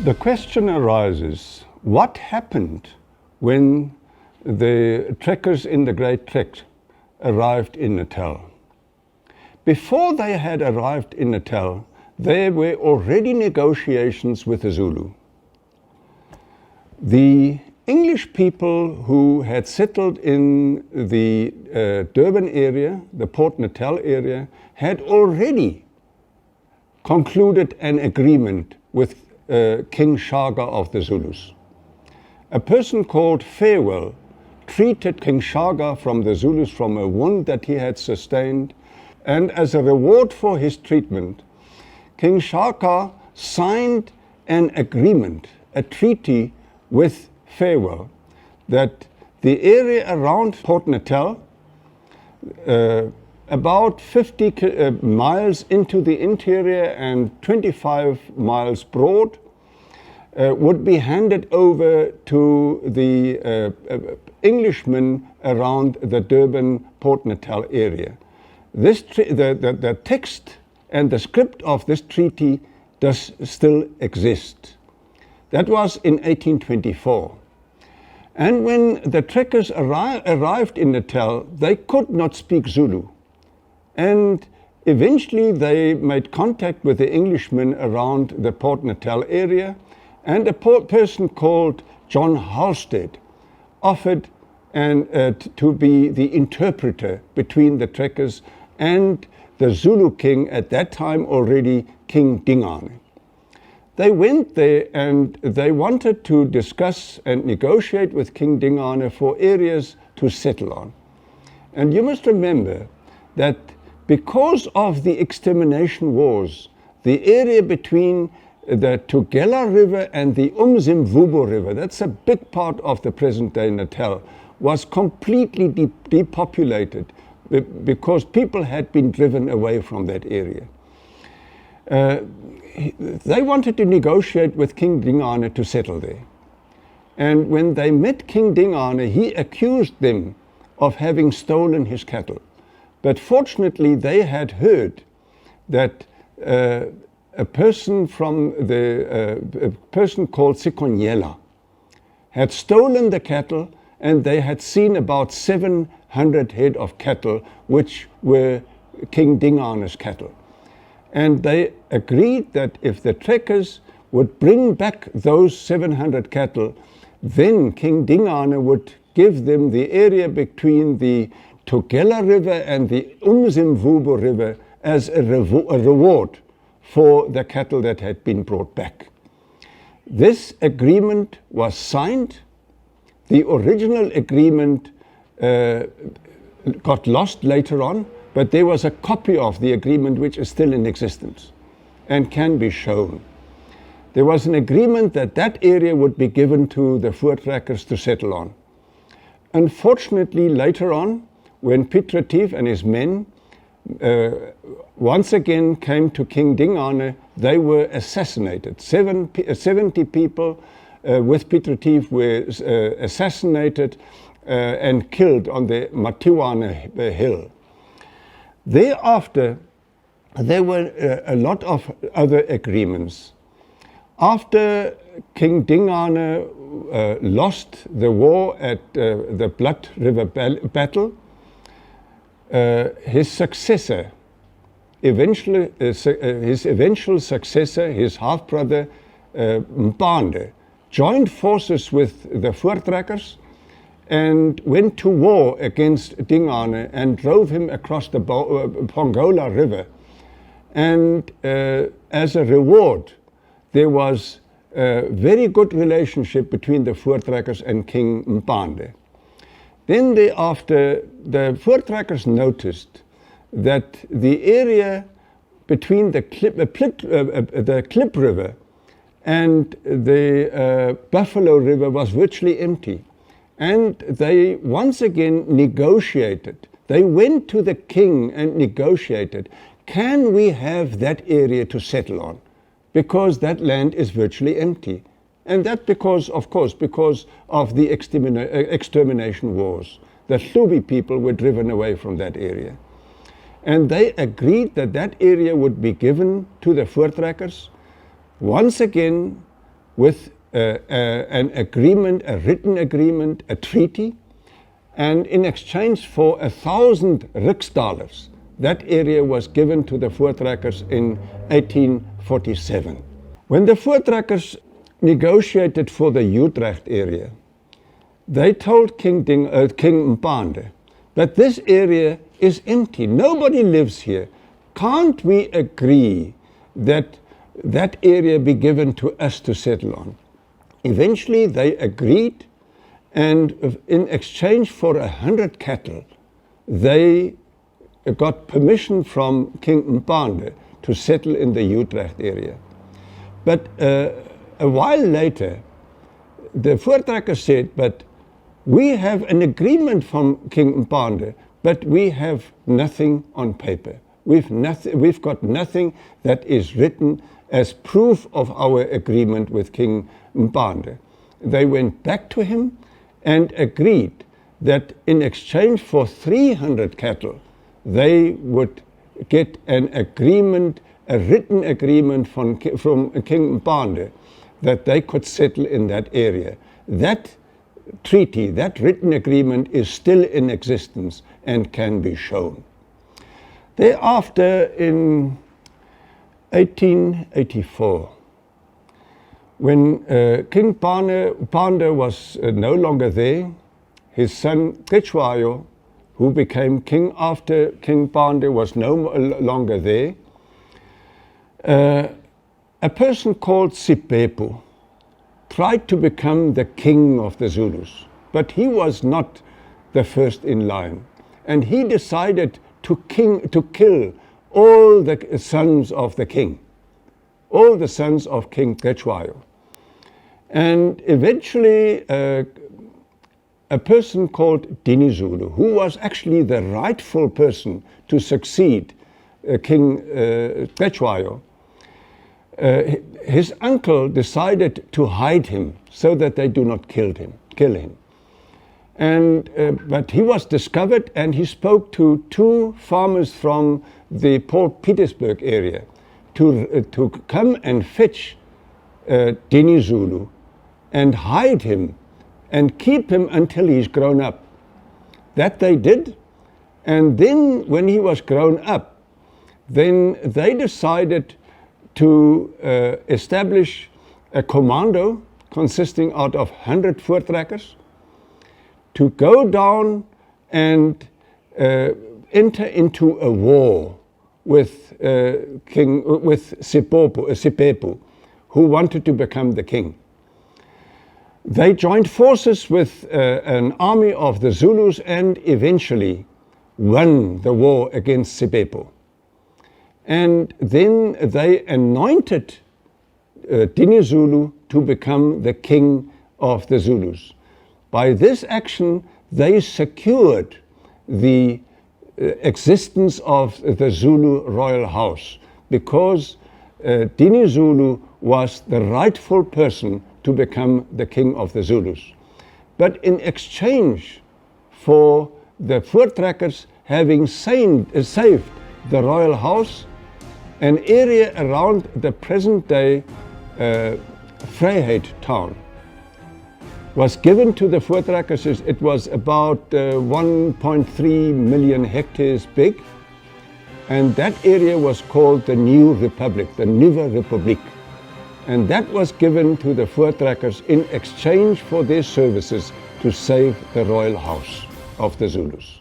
The question arises, what happened when the trekkers in the Great Trek arrived in Natal? Before they had arrived in Natal, there were already negotiations with the Zulu. The English people who had settled in the Durban area, the Port Natal area, had already concluded an agreement with King Shaka of the Zulus. A person called Farewell treated King Shaka from the Zulus from a wound that he had sustained, and as a reward for his treatment, King Shaka signed an agreement, a treaty with Farewell, that the area around Port Natal, about 50 miles into the interior and 25 miles broad, would be handed over to the Englishmen around the Durban Port Natal area. The text and the script of this treaty does still exist. That was in 1824. And when the trekkers arrived in Natal, they could not speak Zulu. And eventually they made contact with the Englishmen around the Port Natal area, and a person called John Halstead offered to be the interpreter between the trekkers and the Zulu king, at that time already King Dingane. They went there and they wanted to discuss and negotiate with King Dingane for areas to settle on. And you must remember that because of the extermination wars, the area between the Tugela River and the Umzimvubu River, that's a big part of the present-day Natal, was completely depopulated because people had been driven away from that area. They wanted to negotiate with King Dingane to settle there. And when they met King Dingane, he accused them of having stolen his cattle. But fortunately, they had heard that a person called Sikonyela had stolen the cattle, and they had seen about 700 head of cattle, which were King Dingane's cattle. And they agreed that if the trekkers would bring back those 700 cattle, then King Dingane would give them the area between the Tugela River and the Umzimvubu River as a reward for the cattle that had been brought back. This agreement was signed. The original agreement got lost later on, but there was a copy of the agreement which is still in existence and can be shown. There was an agreement that that area would be given to the voortrekkers to settle on. Unfortunately, later on, when Piet Retief and his men once again came to King Dingane, they were assassinated. 70 people with Piet Retief were assassinated and killed on the Matiwane hill. Thereafter, there were a lot of other agreements. After King Dingane lost the war at the Blood River battle, his successor, his eventual successor, his half-brother Mpande, joined forces with the voortrekkers and went to war against Dingane and drove him across the Pongola River. And as a reward, there was a very good relationship between the voortrekkers and King Mpande. Then thereafter, the voortrekkers noticed that the area between the Klip River and the Buffalo River was virtually empty. And they once again negotiated. They went to the king and negotiated, can we have that area to settle on? Because that land is virtually empty. And that because, of course, because of the extermination wars. The Hlubi people were driven away from that area. And they agreed that that area would be given to the voortrekkers. Once again, with an agreement, a written agreement, a treaty, and in exchange for 1,000 riksdaler, that area was given to the Voortrekkers in 1847. When the Voortrekkers negotiated for the Utrecht area, they told King Mpande that this area is empty, nobody lives here. Can't we agree that that area be given to us to settle on? Eventually they agreed, and in exchange for 100 cattle, they got permission from King Mpande to settle in the Utrecht area. But a while later, the Voortrekkers said, but we have an agreement from King Mpande, but we have nothing on paper. We've got nothing that is written as proof of our agreement with King Mpande. They went back to him and agreed that in exchange for 300 cattle, they would get an agreement, a written agreement from King Mpande that they could settle in that area. That treaty, that written agreement is still in existence and can be shown. Thereafter, in 1884, when King Mpande was no longer there, his son Cetshwayo, who became king after King Mpande, was no longer there. A person called Sipepu tried to become the king of the Zulus, but he was not the first in line. And he decided to kill all the sons of the king, all the sons of King Cetshwayo. And eventually a person called Dinizulu, who was actually the rightful person to succeed King Cetshwayo, his uncle decided to hide him so that they do not kill him. And but he was discovered, and he spoke to two farmers from the Port Petersburg area to come and fetch Dinizulu and hide him and keep him until he's grown up. That they did, and then when he was grown up, then they decided to establish a commando consisting out of 100 Voortrekkers to go down and enter into a war with Sipepu, who wanted to become the king. They joined forces with an army of the Zulus and eventually won the war against Sipepu. And then they anointed Dinizulu to become the king of the Zulus. By this action, they secured the existence of the Zulu royal house, because Dinizulu was the rightful person to become the king of the Zulus. But in exchange for the Voortrekkers having saved the royal house, an area around the present-day Vryheid town was given to the Voortrekkers. It was about 1.3 million hectares big, and that area was called the New Republic, the Nuwe Republiek. And that was given to the Voortrekkers in exchange for their services to save the royal house of the Zulus.